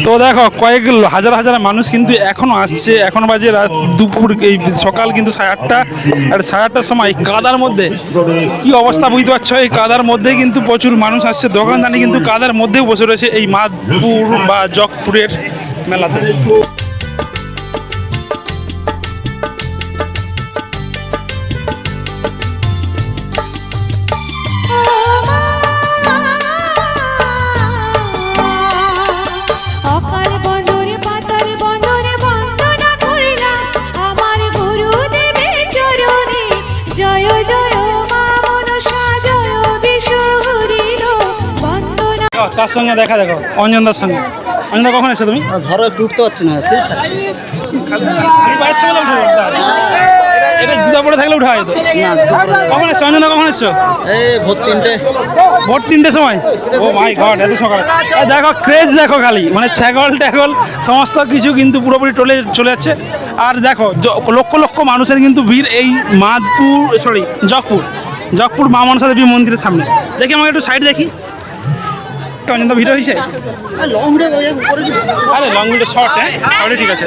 তো দেখো কয়েক হাজার হাজার মানুষ কিন্তু এখনো আসছে, এখন বাজে রাত দুপুর, এই সকাল কিন্তু 8:30, আর 8:30টার সময় কাদার মধ্যে কি অবস্থা বুঝতে পারছো। এই কাদার মধ্যে কিন্তু প্রচুর মানুষ আসছে, দোকানদানি কিন্তু কাদার মধ্যেও বসে রয়েছে এই মাদপুর বা জকপুরের মেলাতে। কার সঙ্গে দেখা দেখো, অঞ্জনদার সঙ্গে। অঞ্জনদা কখন এসছো তুমি? ধরো একটু উঠতে পারছি না। এটা জুতা পরে থাকলে উঠা যেত। কখন এসছো অঞ্জনদা, কখন এসছো? এই ভোর 3টে। ভোর 3টের সময়? ও মাই গড, এত সকালে! দেখো ক্রেজ দেখো খালি, মানে ছাগল ট্যাগল সমস্ত কিছু কিন্তু পুরোপুরি চলে যাচ্ছে। আর দেখো লক্ষ লক্ষ মানুষের কিন্তু ভিড় এই জকপুর মা মনসা দেবী মন্দিরের সামনে। দেখি আমাকে একটু সাইড দেখি, অঞ্জনদা ভিড় হয়েছে। আরে লং ভিডিও শর্ট, হ্যাঁ ঠিক আছে।